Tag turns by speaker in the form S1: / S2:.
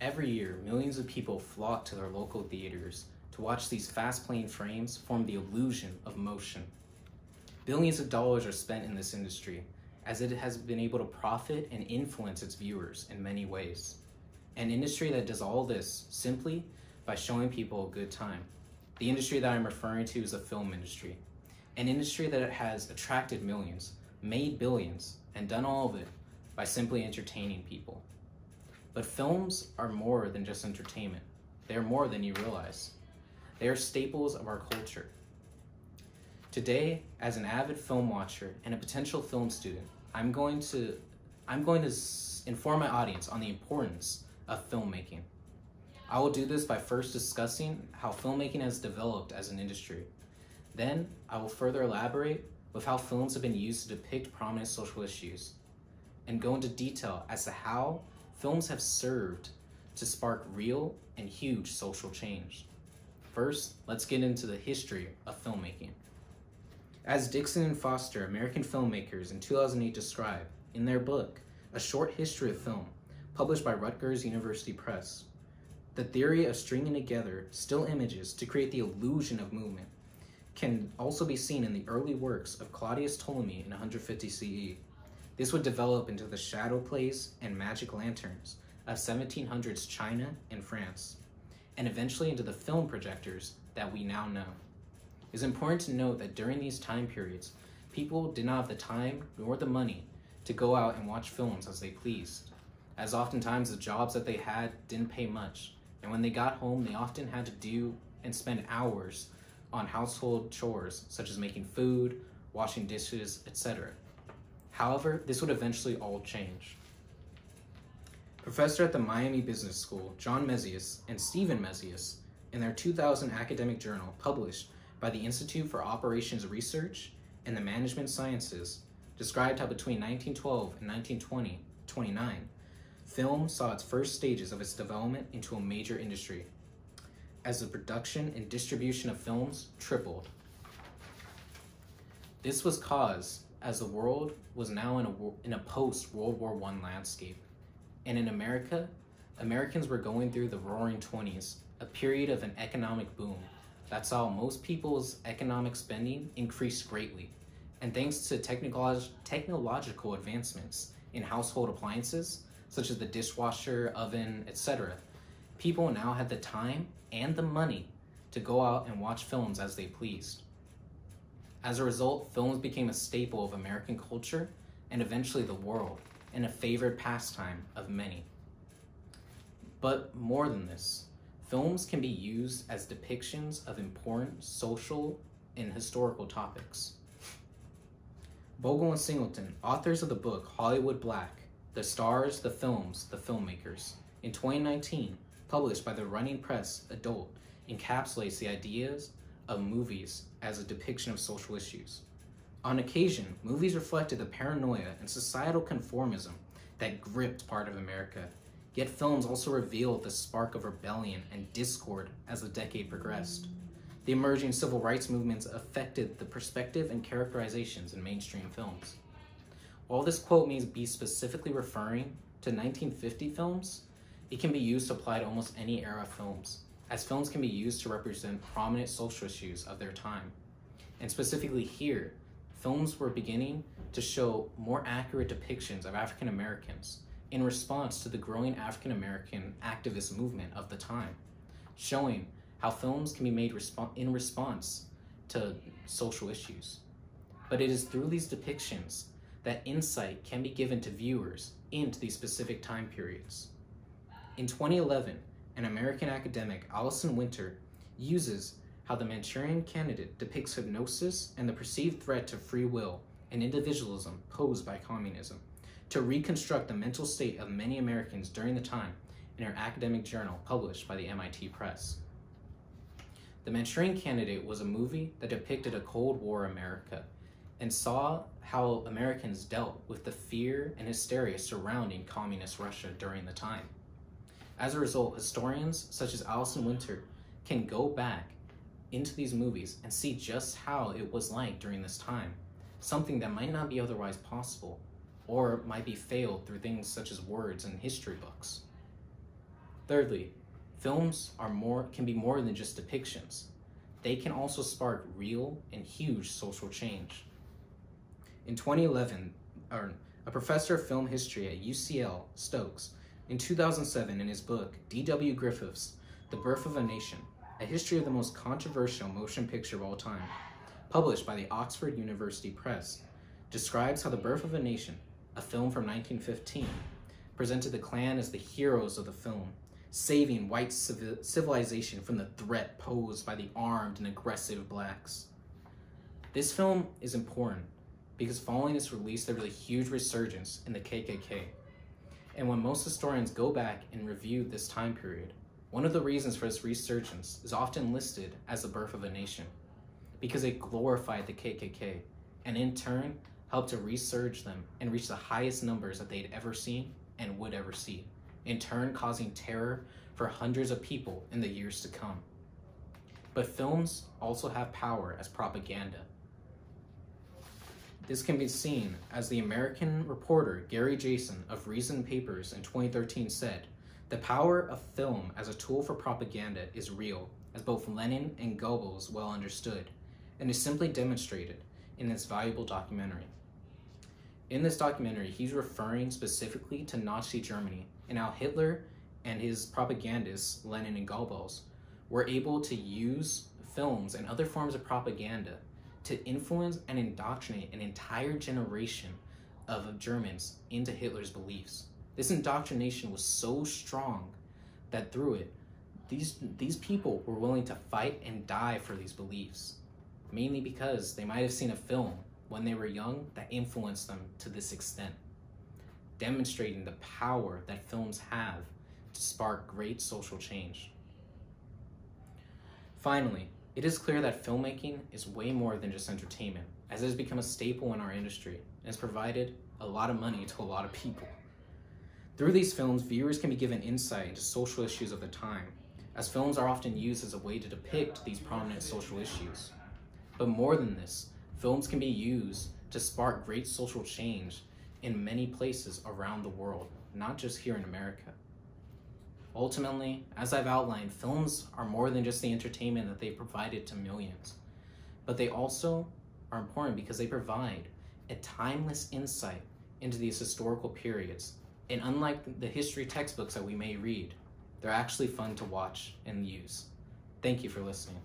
S1: Every year, millions of people flock to their local theaters to watch these fast-playing frames form the illusion of motion. Billions of dollars are spent in this industry, as it has been able to profit and influence its viewers in many ways. An industry that does all this simply by showing people a good time. The industry that I'm referring to is the film industry, an industry that has attracted millions, made billions, and done all of it by simply entertaining people. But films are more than just entertainment. They are more than you realize. They are staples of our culture. Today, as an avid film watcher and a potential film student, I'm going to inform my audience on the importance of filmmaking. I will do this by first discussing how filmmaking has developed as an industry. Then, I will further elaborate with how films have been used to depict prominent social issues, and go into detail as to how films have served to spark real and huge social change. First, let's get into the history of filmmaking. As Dixon and Foster, American filmmakers in 2008 describe in their book, A Short History of Film, published by Rutgers University Press, the theory of stringing together still images to create the illusion of movement can also be seen in the early works of Claudius Ptolemy in 150 CE. This would develop into the shadow plays and magic lanterns of 1700s China and France, and eventually into the film projectors that we now know. It's important to note that during these time periods, people did not have the time nor the money to go out and watch films as they pleased, as oftentimes the jobs that they had didn't pay much, and when they got home, they often had to do and spend hours on household chores such as making food, washing dishes, etc. However, this would eventually all change. Professor at the Miami Business School, John Mezius and Stephen Mezius, in their 2000 academic journal published by the Institute for Operations Research and the Management Sciences, described how between 1912 and 1929, film saw its first stages of its development into a major industry, as the production and distribution of films tripled. This was caused as the world was now in a post-World War I landscape. And in America, Americans were going through the Roaring '20s, a period of an economic boom that saw most people's economic spending increase greatly. And thanks to technological advancements in household appliances, such as the dishwasher, oven, etc., people now had the time and the money to go out and watch films as they pleased. As a result, films became a staple of American culture and eventually the world, and a favored pastime of many. But more than this, films can be used as depictions of important social and historical topics. Bogle and Singleton, authors of the book Hollywood Black, The Stars, the Films, the Filmmakers, in 2019, published by the Running Press Adult, encapsulates the ideas of movies as a depiction of social issues. On occasion, movies reflected the paranoia and societal conformism that gripped part of America, yet films also revealed the spark of rebellion and discord as the decade progressed. The emerging civil rights movements affected the perspective and characterizations in mainstream films. While this quote may be specifically referring to 1950 films, it can be used to apply to almost any era of films, as films can be used to represent prominent social issues of their time. And specifically here, films were beginning to show more accurate depictions of African Americans in response to the growing African American activist movement of the time, showing how films can be made in response to social issues. But it is through these depictions that insight can be given to viewers into these specific time periods. In 2011, an American academic, Alison Winter, uses how the Manchurian Candidate depicts hypnosis and the perceived threat to free will and individualism posed by communism to reconstruct the mental state of many Americans during the time in her academic journal published by the MIT Press. The Manchurian Candidate was a movie that depicted a Cold War America and saw how Americans dealt with the fear and hysteria surrounding communist Russia during the time. As a result, historians such as Alison Winter can go back into these movies and see just how it was like during this time, something that might not be otherwise possible, or might be failed through things such as words and history books. Thirdly, films can be more than just depictions. They can also spark real and huge social change. In 2011, a professor of film history at UCL, Stokes, in 2007 in his book, D.W. Griffith's The Birth of a Nation, A History of the Most Controversial Motion Picture of All Time, published by the Oxford University Press, describes how The Birth of a Nation, a film from 1915, presented the Klan as the heroes of the film, saving white civilization from the threat posed by the armed and aggressive blacks. This film is important because following its release, there was a huge resurgence in the KKK. And when most historians go back and review this time period, one of the reasons for this resurgence is often listed as the birth of a nation, because it glorified the KKK and in turn helped to resurge them and reach the highest numbers that they'd ever seen and would ever see, in turn causing terror for hundreds of people in the years to come. But films also have power as propaganda. This can be seen as the American reporter Gary Jason of Reason Papers in 2013 said, "The power of film as a tool for propaganda is real, as both Lenin and Goebbels well understood, and is simply demonstrated in this valuable documentary." In this documentary, he's referring specifically to Nazi Germany and how Hitler and his propagandists, Lenin and Goebbels, were able to use films and other forms of propaganda to influence and indoctrinate an entire generation of Germans into Hitler's beliefs. This indoctrination was so strong that through it, these people were willing to fight and die for these beliefs, mainly because they might have seen a film when they were young that influenced them to this extent, demonstrating the power that films have to spark great social change. Finally, it is clear that filmmaking is way more than just entertainment, as it has become a staple in our industry and has provided a lot of money to a lot of people. Through these films, viewers can be given insight into social issues of the time, as films are often used as a way to depict these prominent social issues. But more than this, films can be used to spark great social change in many places around the world, not just here in America. Ultimately, as I've outlined, films are more than just the entertainment that they provided to millions, but they also are important because they provide a timeless insight into these historical periods. And unlike the history textbooks that we may read, they're actually fun to watch and use. Thank you for listening.